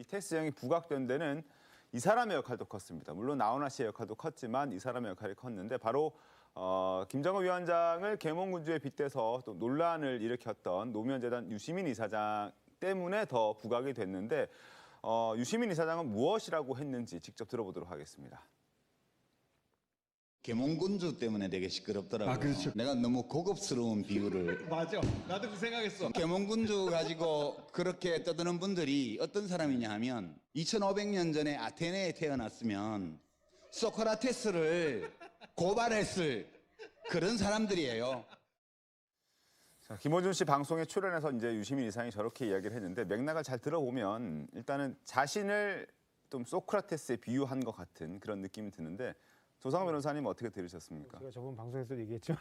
이 테스형이 부각된 데는 이 사람의 역할도 컸습니다. 물론 나훈아 씨의 역할도 컸지만 이 사람의 역할이 컸는데 바로 김정은 위원장을 계몽군주에 빗대서 또 논란을 일으켰던 노무현재단 유시민 이사장 때문에 더 부각이 됐는데 유시민 이사장은 무엇이라고 했는지 직접 들어보도록 하겠습니다. 계몽군주 때문에 되게 시끄럽더라고요. 아, 그렇죠. 내가 너무 고급스러운 비유를. 맞아. 나도 그 생각했어. 계몽군주 가지고 그렇게 떠드는 분들이 어떤 사람이냐 하면 2500년 전에 아테네에 태어났으면 소크라테스를 고발했을 그런 사람들이에요. 자, 김어준 씨 방송에 출연해서 이제 유시민 이사장이 저렇게 이야기를 했는데 맥락을 잘 들어보면 일단은 자신을 좀 소크라테스에 비유한 것 같은 그런 느낌이 드는데 조상호 변호사님 어떻게 들으셨습니까? 제가 저번 방송에서 얘기했지만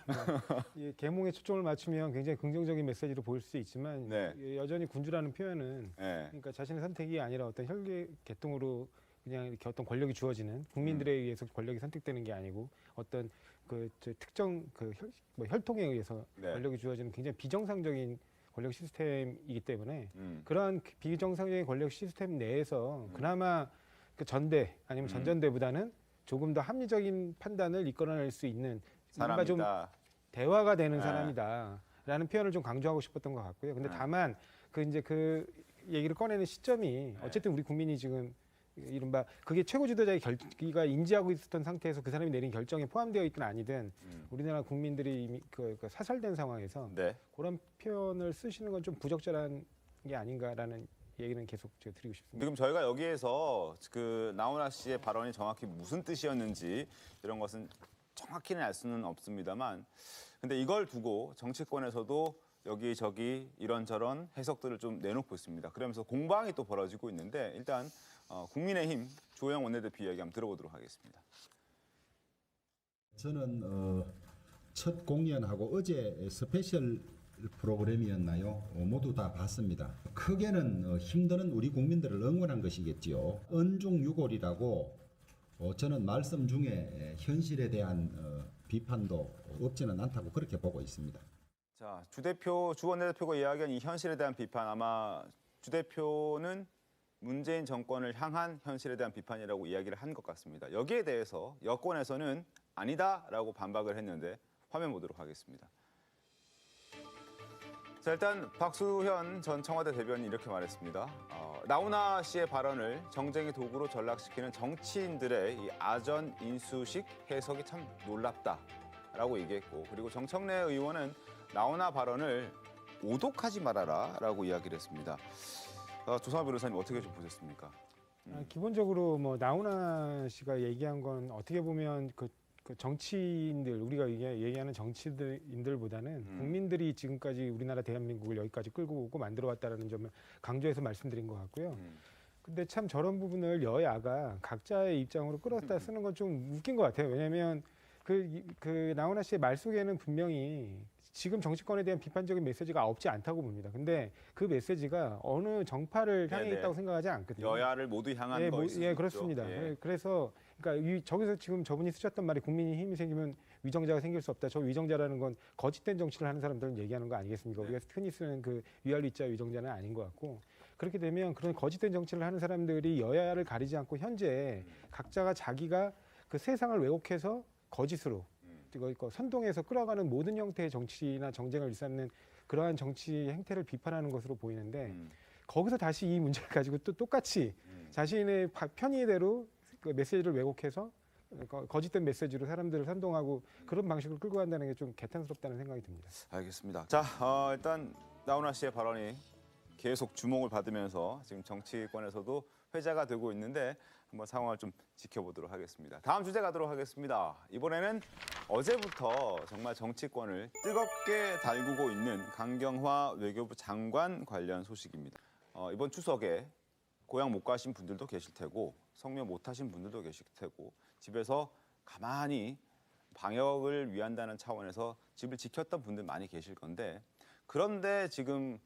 이 계몽에 초점을 맞추면 굉장히 긍정적인 메시지로 보일 수 있지만 네. 여전히 군주라는 표현은 네. 그러니까 자신의 선택이 아니라 어떤 혈계 계통으로 그냥 이렇게 어떤 권력이 주어지는 국민들에 의해서 권력이 선택되는 게 아니고 어떤 특정 혈통에 의해서 네. 권력이 주어지는 굉장히 비정상적인 권력 시스템이기 때문에 음. 그러한 비정상적인 권력 시스템 내에서 그나마 그 전대 아니면 전전대보다는 조금 더 합리적인 판단을 이끌어낼 수 있는 뭔가 좀 사람이다. 대화가 되는 네. 사람이다라는 표현을 좀 강조하고 싶었던 것 같고요. 근데 네. 다만 그 얘기를 꺼내는 시점이 어쨌든 우리 국민이 지금 이른바 그게 최고 지도자의 결기가 인지하고 있었던 상태에서 그 사람이 내린 결정에 포함되어 있든 아니든 우리나라 국민들이 이미 그 사살된 상황에서 네. 그런 표현을 쓰시는 건 좀 부적절한 게 아닌가라는 얘기는 계속 제가 드리고 싶습니다. 지금 저희가 여기에서 그 나훈아 씨의 발언이 정확히 무슨 뜻이었는지 이런 것은 정확히는 알 수는 없습니다만 근데 이걸 두고 정치권에서도 여기저기 이런저런 해석들을 좀 내놓고 있습니다. 그러면서 공방이 또 벌어지고 있는데 일단 국민의힘 조영 원내대표 이야기 한번 들어보도록 하겠습니다. 저는 첫 공연하고 어제 스페셜 프로그램이었나요? 모두 다 봤습니다. 크게는 힘드는 우리 국민들을 응원한 것이겠지요. 언중유골이라고 저는 말씀 중에 현실에 대한 비판도 없지는 않다고 그렇게 보고 있습니다. 자, 주 원내대표가 이야기한 이 현실에 대한 비판 아마 주 대표는 문재인 정권을 향한 현실에 대한 비판이라고 이야기를 한 것 같습니다. 여기에 대해서 여권에서는 아니다라고 반박을 했는데 화면 보도록 하겠습니다. 자, 일단 박수현 전 청와대 대변인이 이렇게 말했습니다. 나훈아 씨의 발언을 정쟁의 도구로 전락시키는 정치인들의 이 아전 인수식 해석이 참 놀랍다라고 얘기했고 그리고 정청래 의원은 나훈아 발언을 오독하지 말아라라고 이야기를 했습니다. 조상호 변호사님 어떻게 좀 보셨습니까? 기본적으로 뭐 나훈아 씨가 얘기한 건 어떻게 보면 그 정치인들 우리가 얘기하는 정치인들보다는 국민들이 지금까지 우리나라 대한민국을 여기까지 끌고 오고 만들어 왔다라는 점을 강조해서 말씀드린 것 같고요. 근데 참 저런 부분을 여야가 각자의 입장으로 끌었다 쓰는 건 좀 웃긴 것 같아요. 왜냐하면 그 나훈아 씨의 말 속에는 분명히 지금 정치권에 대한 비판적인 메시지가 없지 않다고 봅니다. 근데 그 메시지가 어느 정파를 향해 네네. 있다고 생각하지 않거든요. 여야를 모두 향한 것이 예, 그렇습니다. 예. 그래서 그러니까 저기서 지금 저분이 쓰셨던 말이 국민이 힘이 생기면 위정자가 생길 수 없다. 저 위정자라는 건 거짓된 정치를 하는 사람들은 얘기하는 거 아니겠습니까? 네. 우리가 흔히 쓰는 그 위알 위자 위정자는 아닌 것 같고 그렇게 되면 그런 거짓된 정치를 하는 사람들이 여야를 가리지 않고 현재 각자가 자기가 그 세상을 왜곡해서 거짓으로 이거 선동해서 끌어가는 모든 형태의 정치나 정쟁을 일삼는 그러한 정치 행태를 비판하는 것으로 보이는데 거기서 다시 이 문제를 가지고 또 똑같이 자신의 편의대로 그 메시지를 왜곡해서 거짓된 메시지로 사람들을 선동하고 그런 방식으로 끌고 간다는 게 좀 개탄스럽다는 생각이 듭니다. 알겠습니다. 자, 일단 나훈아 씨의 발언이 계속 주목을 받으면서 지금 정치권에서도 회자가 되고 있는데 한번 상황을 좀 지켜보도록 하겠습니다. 다음 주제 가도록 하겠습니다. 이번에는 어제부터 정말 정치권을 뜨겁게 달구고 있는 강경화 외교부 장관 관련 소식입니다. 이번 추석에 고향 못 가신 분들도 계실 테고 성묘 못 하신 분들도 계실 테고 집에서 가만히 방역을 위한다는 차원에서 집을 지켰던 분들 많이 계실 건데 그런데 지금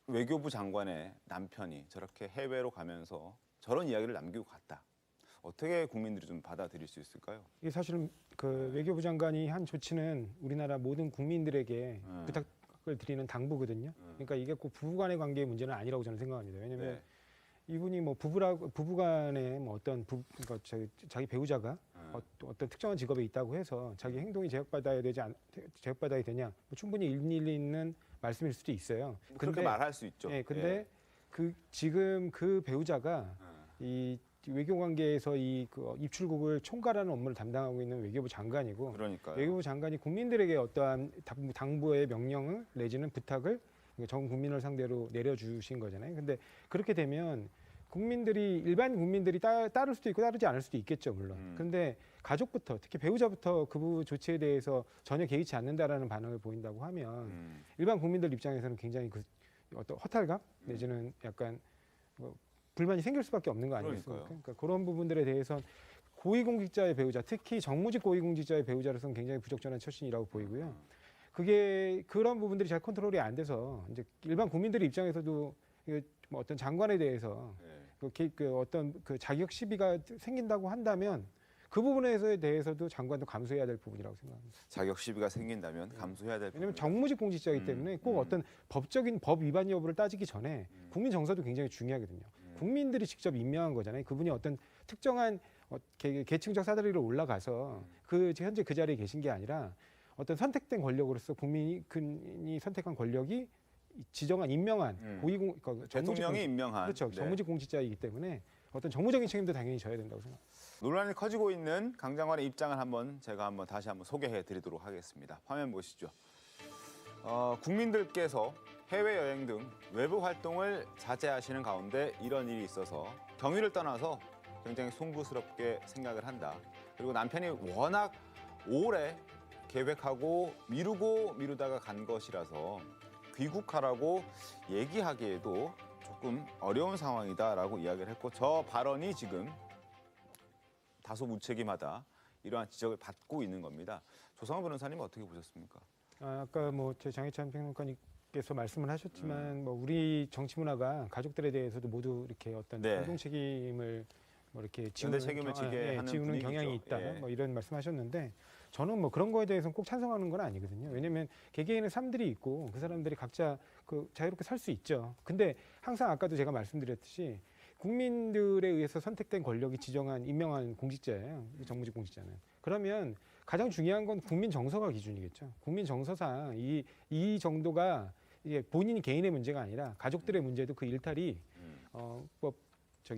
외교부 장관의 남편이 저렇게 해외로 가면서 저런 이야기를 남기고 갔다. 어떻게 국민들이 좀 받아들일 수 있을까요? 이게 사실은 그 외교부 장관이 한 조치는 우리나라 모든 국민들에게 드리는 당부거든요. 그러니까 이게 꼭 부부간의 관계의 문제는 아니라고 저는 생각합니다. 왜냐하면 네. 이분이 뭐 부부간에 뭐 어떤 그러니까 자기 배우자가 어떤 특정한 직업에 있다고 해서 자기 행동이 제약받아야 되냐 뭐 충분히 일리 있는 말씀일 수도 있어요. 그렇게 말할 수 있죠. 네, 근데 예. 지금 그 배우자가 이 외교 관계에서 그 입출국을 총괄하는 업무를 담당하고 있는 외교부 장관이고 그러니까요. 외교부 장관이 국민들에게 어떠한 당부의 명령을 내지는 부탁을 전 국민을 상대로 내려주신 거잖아요. 근데 그렇게 되면 일반 국민들이 따를 수도 있고 따르지 않을 수도 있겠죠, 물론. 근데 가족부터, 특히 배우자부터 그 조치에 대해서 전혀 개의치 않는다라는 반응을 보인다고 하면 일반 국민들 입장에서는 굉장히 그 어떤 허탈감 내지는 약간 뭐 불만이 생길 수밖에 없는 거 아니겠습니까? 그러니까요. 그러니까 그런 부분들에 대해서 고위공직자의 배우자, 특히 정무직 고위공직자의 배우자로서는 굉장히 부적절한 처신이라고 보이고요. 그게 그런 부분들이 잘 컨트롤이 안 돼서 이제 일반 국민들 입장에서도 뭐 어떤 장관에 대해서 어떤 그 자격 시비가 생긴다고 한다면 그 부분에 대해서도 장관도 감수해야 될 부분이라고 생각합니다. 자격 시비가 생긴다면 감수해야 될 왜냐하면 부분이다. 정무직 공직자이기 때문에 꼭 어떤 법적인 법 위반 여부를 따지기 전에 국민 정서도 굉장히 중요하거든요. 국민들이 직접 임명한 거잖아요. 그분이 어떤 특정한 계층적 사다리로 올라가서 현재 그 자리에 계신 게 아니라 어떤 선택된 권력으로서 국민이 선택한 권력이 지정한 임명한 그러니까 대통령이 임명한 그렇죠. 네. 정무직 공직자이기 때문에 어떤 정무적인 책임도 당연히 져야 된다고 생각합니다. 논란이 커지고 있는 강 장관의 입장을 제가 다시 한번 소개해 드리도록 하겠습니다. 화면 보시죠. 국민들께서 해외여행 등 외부 활동을 자제하시는 가운데 이런 일이 있어서 경위를 떠나서 굉장히 송구스럽게 생각을 한다. 그리고 남편이 워낙 오래 계획하고 미루다가 간 것이라서 귀국하라고 얘기하기에도 조금 어려운 상황이다라고 이야기를 했고 저 발언이 지금 다소 무책임하다 이러한 지적을 받고 있는 겁니다. 조성호 변호사님은 어떻게 보셨습니까? 아까 뭐 제 장혜찬 평론가님께서 말씀을 하셨지만 뭐 우리 정치 문화가 가족들에 대해서도 모두 이렇게 어떤 네. 공동 책임을 뭐 이렇게 연대 책임을 지게 하는 지우는 분위기죠. 경향이 있다. 예. 뭐 이런 말씀하셨는데 저는 뭐 그런 거에 대해서는 꼭 찬성하는 건 아니거든요. 왜냐하면 개개인의 삶들이 있고 그 사람들이 각자 자유롭게 살 수 있죠. 근데 항상 아까도 제가 말씀드렸듯이 국민들에 의해서 선택된 권력이 임명한 공직자예요. 정무직 공직자는. 그러면 가장 중요한 건 국민 정서가 기준이겠죠. 국민 정서상 이 정도가 이게 본인이 개인의 문제가 아니라 가족들의 문제도 그 일탈이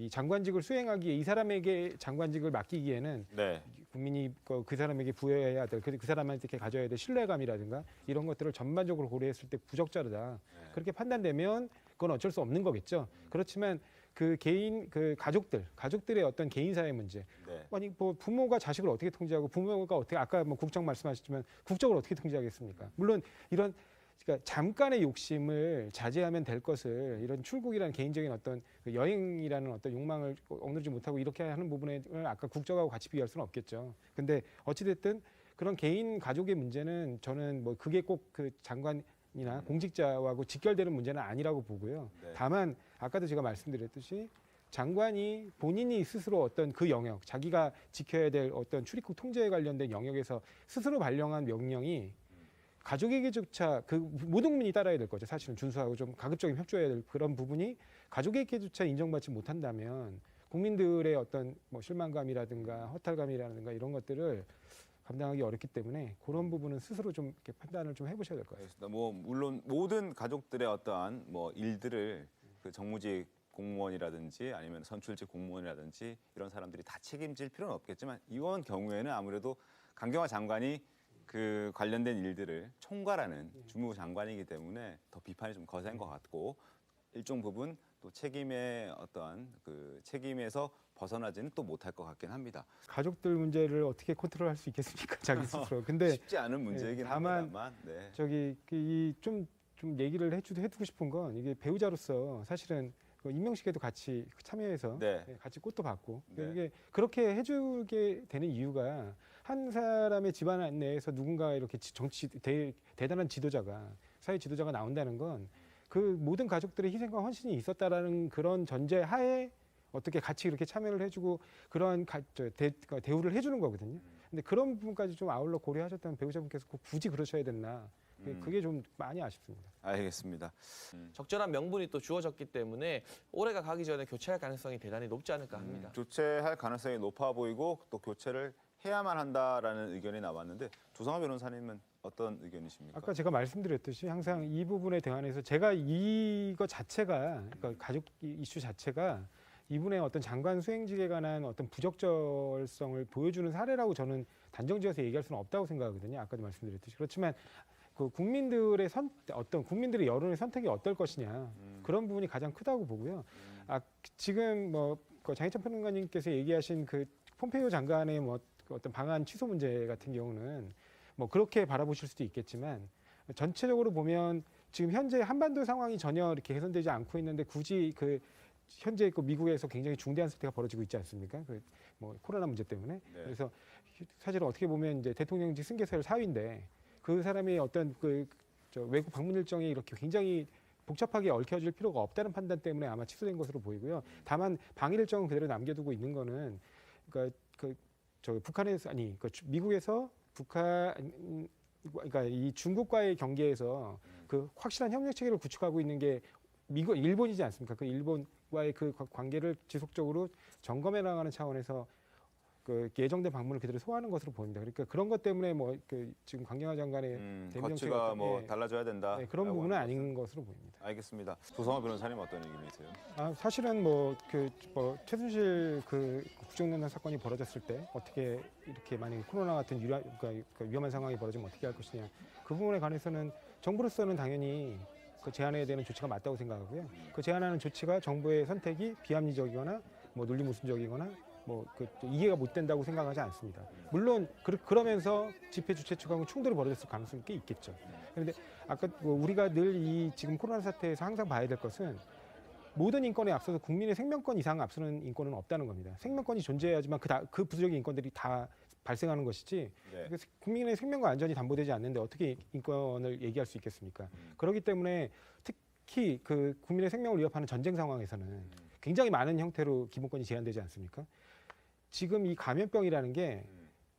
장관직을 수행하기에 이 사람에게 장관직을 맡기기에는 네. 국민이 그 사람에게 부여해야 될, 그 사람한테 이렇게 가져야 될 신뢰감이라든가 이런 것들을 전반적으로 고려했을 때 부적절하다. 그렇게 판단되면 그건 어쩔 수 없는 거겠죠. 그렇지만 그 가족들의 어떤 개인사의 문제. 네. 아니 뭐 부모가 자식을 어떻게 통제하고 부모가 어떻게 아까 뭐 국정 말씀하셨지만 국적을 어떻게 통제하겠습니까? 물론 그러니까 잠깐의 욕심을 자제하면 될 것을 이런 출국이라는 개인적인 어떤 여행이라는 어떤 욕망을 억누르지 못하고 이렇게 하는 부분을 아까 국적하고 같이 비교할 수는 없겠죠. 근데 어찌됐든 그런 개인 가족의 문제는 저는 뭐 그게 꼭 그 장관이나 공직자하고 직결되는 문제는 아니라고 보고요. 네. 다만 아까도 제가 말씀드렸듯이 장관이 본인이 스스로 어떤 그 영역, 자기가 지켜야 될 어떤 출입국 통제에 관련된 영역에서 스스로 발령한 명령이 가족에게조차 모든 국민이 따라야 될 거죠. 사실은 준수하고 좀 가급적이면 협조해야 될 그런 부분이 가족에게조차 인정받지 못한다면 국민들의 어떤 뭐 실망감이라든가 허탈감이라든가 이런 것들을 감당하기 어렵기 때문에 그런 부분은 스스로 좀 이렇게 판단을 좀 해보셔야 될 것 같습니다. 알겠습니다. 뭐 물론 모든 가족들의 어떠한 뭐 일들을 그 정무직 공무원이라든지 아니면 선출직 공무원이라든지 이런 사람들이 다 책임질 필요는 없겠지만 이번 경우에는 아무래도 강경화 장관이 그 관련된 일들을 총괄하는 주무부 장관이기 때문에 더 비판이 좀 거센 것 같고 일정 부분 또 책임의 어떠한 그 책임에서 벗어나지는 또 못할 것 같긴 합니다. 가족들 문제를 어떻게 컨트롤할 수 있겠습니까? 자기 스스로. 근데 쉽지 않은 문제이긴 다만 합니다만. 네. 좀 얘기를 해두고 싶은 건 이게 배우자로서 사실은 그 임명식에도 같이 참여해서 네. 같이 꽃도 받고 네. 이게 그렇게 해주게 되는 이유가 한 사람의 집안 내에서 누군가 이렇게 대단한 지도자가 사회 지도자가 나온다는 건 그 모든 가족들의 희생과 헌신이 있었다라는 그런 전제 하에 어떻게 같이 이렇게 참여를 해주고 그런 대우를 해주는 거거든요. 근데 그런 부분까지 좀 아울러 고려하셨다면 배우자분께서 꼭 굳이 그러셔야 됐나 그게 좀 많이 아쉽습니다. 알겠습니다. 적절한 명분이 또 주어졌기 때문에 올해가 가기 전에 교체할 가능성이 대단히 높지 않을까 합니다. 교체할 가능성이 높아 보이고 또 교체를 해야만 한다라는 의견이 나왔는데 조성아 변호사님은 어떤 의견이십니까? 아까 제가 말씀드렸듯이 항상 이 부분에 대한해서 제가 이거 자체가 그러니까 가족 이슈 자체가 이분의 어떤 장관 수행직에 관한 어떤 부적절성을 보여주는 사례라고 저는 단정지어서 얘기할 수는 없다고 생각하거든요. 아까도 말씀드렸듯이 그렇지만 그 국민들의 어떤 국민들의 여론의 선택이 어떨 것이냐 그런 부분이 가장 크다고 보고요. 지금 그 장희찬 평론가님께서 얘기하신 그 폼페이오 장관의 어떤 방한 취소 문제 같은 경우는 그렇게 바라보실 수도 있겠지만 전체적으로 보면 지금 현재 한반도 상황이 전혀 이렇게 개선되지 않고 있는데 굳이 현재 미국에서 굉장히 중대한 사태가 벌어지고 있지 않습니까? 코로나 문제 때문에. 네. 그래서 사실 어떻게 보면 이제 대통령직 승계설 사위인데 그 사람이 어떤 외국 방문 일정이 이렇게 굉장히 복잡하게 얽혀질 필요가 없다는 판단 때문에 아마 취소된 것으로 보이고요. 다만 방일 일정은 그대로 남겨두고 있는 거는 미국에서 그러니까 이 중국과의 경계에서 그 확실한 협력 체계를 구축하고 있는 게 일본이지 않습니까? 그 일본과의 그 관계를 지속적으로 점검해 나가는 차원에서 그 예정된 방문을 그대로 소화하는 것으로 보입니다. 그러니까 그런 것 때문에 지금 강경화 장관의 대미 거치가 정책이 달라져야 된다. 그런 부분은 아닌 것으로 보입니다. 알겠습니다. 조성아 변호사님 어떤 의견이세요? 사실은 최순실 국정농단 사건이 벌어졌을 때 어떻게 이렇게 만약에 코로나 같은 위험한 상황이 벌어지면 어떻게 할 것이냐 그 부분에 관해서는 정부로서는 당연히 그 제안해야 되는 조치가 맞다고 생각하고요. 그 제안하는 조치가 정부의 선택이 비합리적이거나 논리모순적이거나 이해가 못 된다고 생각하지 않습니다. 물론 그러면서 집회 주최 측하고 충돌이 벌어졌을 가능성이 꽤 있겠죠. 그런데 아까 우리가 늘 이 지금 코로나 사태에서 항상 봐야 될 것은 모든 인권에 앞서서 국민의 생명권 이상 앞서는 인권은 없다는 겁니다. 생명권이 존재해야지만 그 부수적인 인권들이 다 발생하는 것이지 네. 국민의 생명과 안전이 담보되지 않는데 어떻게 인권을 얘기할 수 있겠습니까? 그렇기 때문에 특히 그 국민의 생명을 위협하는 전쟁 상황에서는 굉장히 많은 형태로 기본권이 제한되지 않습니까? 지금 이 감염병이라는 게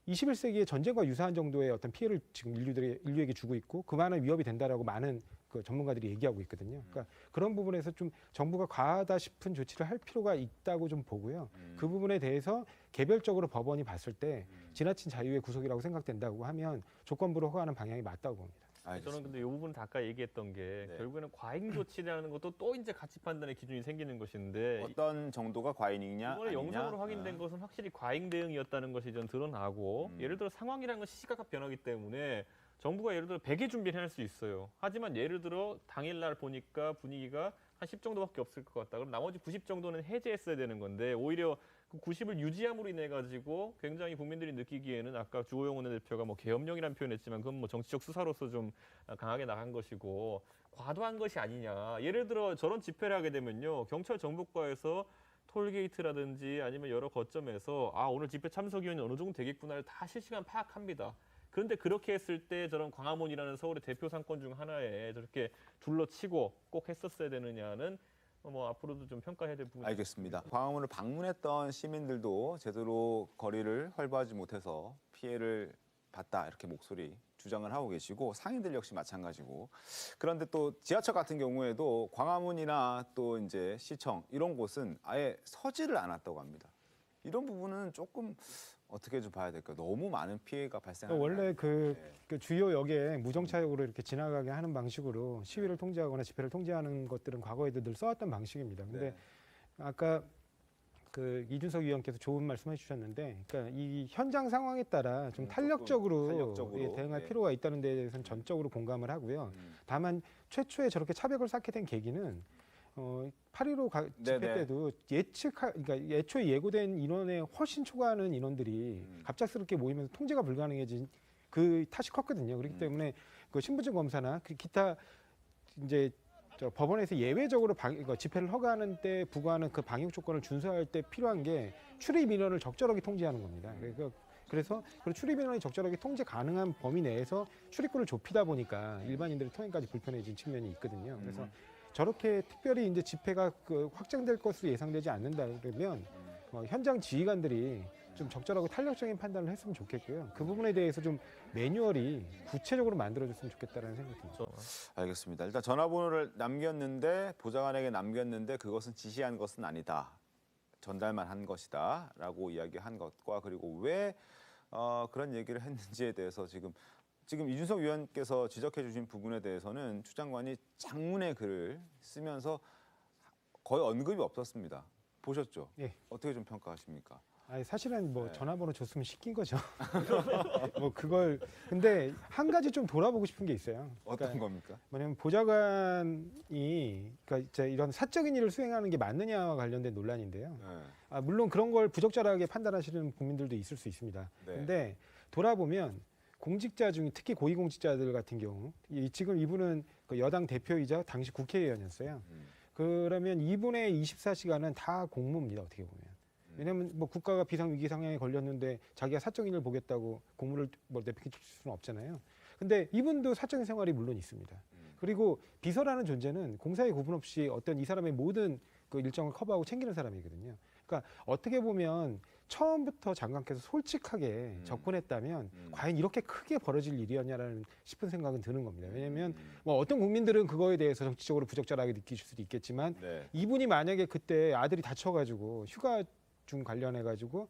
21세기의 전쟁과 유사한 정도의 어떤 피해를 지금 인류에게 주고 있고 그만한 위협이 된다라고 많은 전문가들이 얘기하고 있거든요. 그러니까 그런 부분에서 좀 정부가 과하다 싶은 조치를 할 필요가 있다고 좀 보고요. 그 부분에 대해서 개별적으로 법원이 봤을 때 지나친 자유의 구속이라고 생각된다고 하면 조건부로 허가하는 방향이 맞다고 봅니다. 알겠습니다. 저는 근데 이 부분은 아까 얘기했던 게 네. 결국에는 과잉 조치라는 것도 또 이제 가치 판단의 기준이 생기는 것인데 어떤 정도가 과잉이냐 이번에 아니냐? 영상으로 확인된 것은 확실히 과잉 대응이었다는 것이 좀 드러나고 예를 들어 상황이라는 건 시시각각 변하기 때문에 정부가 예를 들어 100의 준비를 해낼 수 있어요. 하지만 예를 들어 당일날 보니까 분위기가 한 10 정도밖에 없을 것 같다. 그럼 나머지 90 정도는 해제했어야 되는 건데 오히려 그 90을 유지함으로 인해 가지고 굉장히 국민들이 느끼기에는 아까 주호영 원내대표가 계엄령이라는 표현했지만 그건 정치적 수사로서 좀 강하게 나간 것이고 과도한 것이 아니냐. 예를 들어 저런 집회를 하게 되면요. 경찰 정보과에서 톨게이트라든지 아니면 여러 거점에서 오늘 집회 참석 인원이 어느 정도 되겠구나를 다 실시간 파악합니다. 그런데 그렇게 했을 때 저런 광화문이라는 서울의 대표 상권 중 하나에 저렇게 둘러치고 꼭 했었어야 되느냐는 앞으로도 좀 평가해야 될 부분이 알겠습니다. 광화문을 방문했던 시민들도 제대로 거리를 활보하지 못해서 피해를 봤다 이렇게 목소리 주장을 하고 계시고 상인들 역시 마찬가지고 그런데 또 지하철 같은 경우에도 광화문이나 또 이제 시청 이런 곳은 아예 서지를 않았다고 합니다. 이런 부분은 조금 어떻게 좀 봐야 될까요? 너무 많은 피해가 발생하는 원래 그 주요 역에 무정차역으로 이렇게 지나가게 하는 방식으로 시위를 통제하거나 집회를 통제하는 것들은 과거에도 늘 써왔던 방식입니다. 근데 네. 아까 이준석 위원께서 좋은 말씀해 주셨는데, 그러니까 이 현장 상황에 따라 좀 탄력적으로 대응할 네. 필요가 있다는 데 대해서는 전적으로 공감을 하고요. 다만 최초에 저렇게 차벽을 쌓게 된 계기는 8.15 집회 네네. 때도 그러니까 애초에 예고된 인원에 훨씬 초과하는 인원들이 갑작스럽게 모이면서 통제가 불가능해진 그 탓이 컸거든요. 그렇기 때문에 그 신분증 검사나 기타 이제 법원에서 예외적으로 집회를 허가하는 때 부과하는 그 방역 조건을 준수할 때 필요한 게 출입 인원을 적절하게 통제하는 겁니다. 그래서 출입 인원이 적절하게 통제 가능한 범위 내에서 출입구를 좁히다 보니까 일반인들의 통행까지 불편해진 측면이 있거든요. 그래서 저렇게 특별히 이제 집회가 확장될 것으로 예상되지 않는다 그러면 현장 지휘관들이 좀 적절하고 탄력적인 판단을 했으면 좋겠고요. 그 부분에 대해서 좀 매뉴얼이 구체적으로 만들어줬으면 좋겠다라는 생각이 듭니다. 알겠습니다. 일단 전화번호를 남겼는데 보좌관에게 남겼는데 그것은 지시한 것은 아니다. 전달만 한 것이다라고 이야기한 것과 그리고 왜 그런 얘기를 했는지에 대해서 지금 이준석 위원께서 지적해 주신 부분에 대해서는 추 장관이 장문의 글을 쓰면서 거의 언급이 없었습니다. 보셨죠? 예. 어떻게 좀 평가하십니까? 아니, 사실은 뭐 네. 전화번호 줬으면 시킨 거죠. 뭐 그걸 근데 한 가지 좀 돌아보고 싶은 게 있어요. 어떤 겁니까? 뭐냐면 보좌관이 그러니까 이제 이런 사적인 일을 수행하는 게 맞느냐와 관련된 논란인데요. 네. 물론 그런 걸 부적절하게 판단하시는 국민들도 있을 수 있습니다. 네. 근데 돌아보면 공직자 중 특히 고위공직자들 같은 경우 지금 이분은 그 여당 대표이자 당시 국회의원이었어요. 그러면 이분의 24시간은 다 공무입니다. 어떻게 보면. 왜냐하면 뭐 국가가 비상위기 상황에 걸렸는데 자기가 사적인 일을 보겠다고 공무를 뭐 내팽개칠 수는 없잖아요. 근데 이분도 사적인 생활이 물론 있습니다. 그리고 비서라는 존재는 공사의 구분 없이 어떤 이 사람의 모든 그 일정을 커버하고 챙기는 사람이거든요. 그러니까 어떻게 보면 처음부터 장관께서 솔직하게 접근했다면 과연 이렇게 크게 벌어질 일이었냐라는 싶은 생각은 드는 겁니다. 왜냐하면 뭐 어떤 국민들은 그거에 대해서 정치적으로 부적절하게 느끼실 수도 있겠지만 네. 이분이 만약에 그때 아들이 다쳐가지고 휴가 중 관련해가지고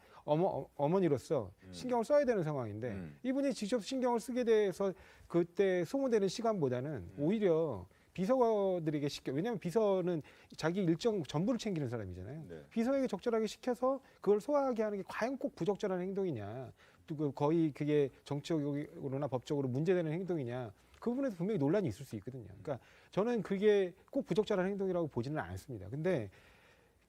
어머니로서 신경을 써야 되는 상황인데 이분이 직접 신경을 쓰게 돼서 그때 소모되는 시간보다는 오히려 비서들에게 시켜. 왜냐하면 비서는 자기 일정 전부를 챙기는 사람이잖아요. 네. 비서에게 적절하게 시켜서 그걸 소화하게 하는 게 과연 꼭 부적절한 행동이냐, 또 거의 그게 정치적으로나 법적으로 문제되는 행동이냐, 그 부분에서 분명히 논란이 있을 수 있거든요. 그러니까 저는 그게 꼭 부적절한 행동이라고 보지는 않습니다. 근데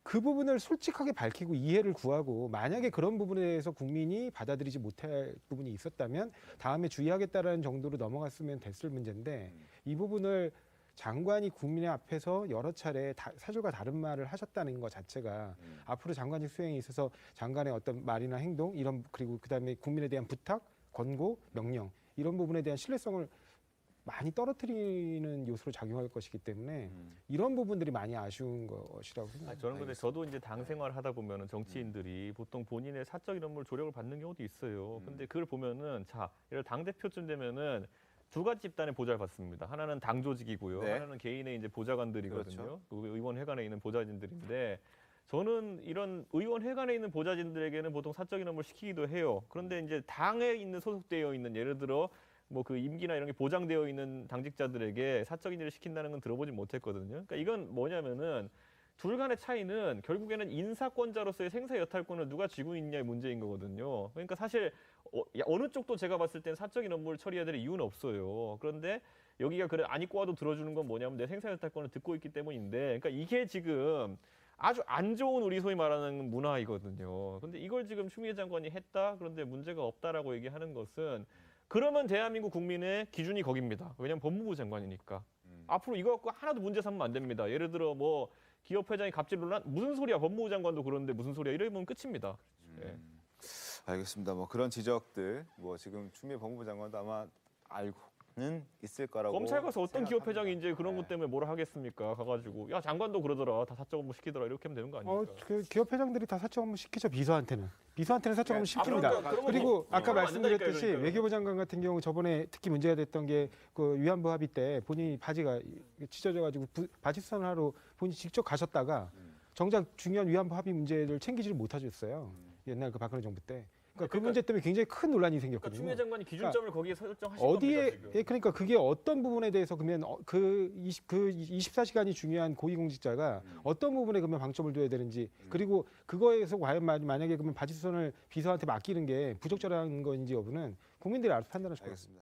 그 부분을 솔직하게 밝히고 이해를 구하고 만약에 그런 부분에 대해서 국민이 받아들이지 못할 부분이 있었다면 다음에 주의하겠다라는 정도로 넘어갔으면 됐을 문제인데 이 부분을 장관이 국민의 앞에서 여러 차례 사실과 다른 말을 하셨다는 것 자체가 앞으로 장관직 수행에 있어서 장관의 어떤 말이나 행동 이런 그리고 그다음에 국민에 대한 부탁, 권고, 명령 이런 부분에 대한 신뢰성을 많이 떨어뜨리는 요소로 작용할 것이기 때문에 이런 부분들이 많이 아쉬운 것이라고 생각합니다. 저는 근데 저도 이제 당 생활을 하다 보면은 정치인들이 보통 본인의 사적 이런 걸 조력을 받는 경우도 있어요. 근데 그걸 보면은 자, 예를 당 대표쯤 되면은 두 가지 집단의 보좌를 받습니다. 하나는 당 조직이고요. 네. 하나는 개인의 이제 보좌관들이거든요. 그렇죠. 그 의원회관에 있는 보좌진들인데 저는 이런 의원회관에 있는 보좌진들에게는 보통 사적인 업무를 시키기도 해요. 그런데 이제 당에 있는 소속되어 있는 예를 들어 뭐 그 임기나 이런 게 보장되어 있는 당직자들에게 사적인 일을 시킨다는 건 들어보지 못했거든요. 그러니까 이건 뭐냐면은 둘 간의 차이는 결국에는 인사권자로서의 생사 여탈권을 누가 쥐고 있냐의 문제인 거거든요. 그러니까 사실 어느 쪽도 제가 봤을 땐 사적인 업무를 처리해야 될 이유는 없어요. 그런데 여기가 그래 안 입고 와도 들어주는 건 뭐냐면 내 생사 여탈권을 듣고 있기 때문인데, 그러니까 이게 지금 아주 안 좋은 우리 소위 말하는 문화이거든요. 근데 이걸 지금 추미애 장관이 했다. 그런데 문제가 없다라고 얘기하는 것은 그러면 대한민국 국민의 기준이 거깁니다. 왜냐하면 법무부 장관이니까. 앞으로 이거 갖고 하나도 문제 삼으면 안 됩니다. 예를 들어 뭐 기업 회장이 갑질 논란 무슨 소리야? 법무부 장관도 그러는데 무슨 소리야? 이러면 끝입니다. 예. 알겠습니다. 뭐 그런 지적들 뭐 지금 추미애 법무부 장관도 아마 알고는 있을 거라고. 검찰 가서 어떤 기업 생각합니다. 회장이 이제 그런 네. 것 때문에 뭐라 하겠습니까? 가가지고 야 장관도 그러더라. 다 사적 업무 시키더라. 이렇게 하면 되는 거 아닙니까? 그 기업 회장들이 다 사적 업무 시키죠. 비서한테는 사적 업무 네. 시킵니다. 그러면 그리고 뭐, 아까 그러면 안 말씀드렸듯이 된다니까요, 그러니까. 외교부 장관 같은 경우 저번에 특히 문제가 됐던 게 그 위안부 합의 때 본인이 바지가 찢어져가지고 바지 수선을 하러 본인이 직접 가셨다가 정작 중요한 위안부 합의 문제를 챙기지를 못하셨어요. 옛날 그 박근혜 정부 때. 그러니까 그 문제 때문에 굉장히 큰 논란이 그러니까 생겼거든요. 추미애 장관이 기준점을 거기에 설정하신 어디에 겁니다. 지금. 예, 그러니까 그게 어떤 부분에 대해서 그러면 그 24시간이 중요한 고위공직자가 어떤 부분에 그러면 방점을 둬야 되는지 그리고 그거에서 과연 만약에 그러면 바지 수선을 비서한테 맡기는 게 부적절한 건지 여부는 국민들이 알아서 판단하실 것 같습니다. 알겠습니다.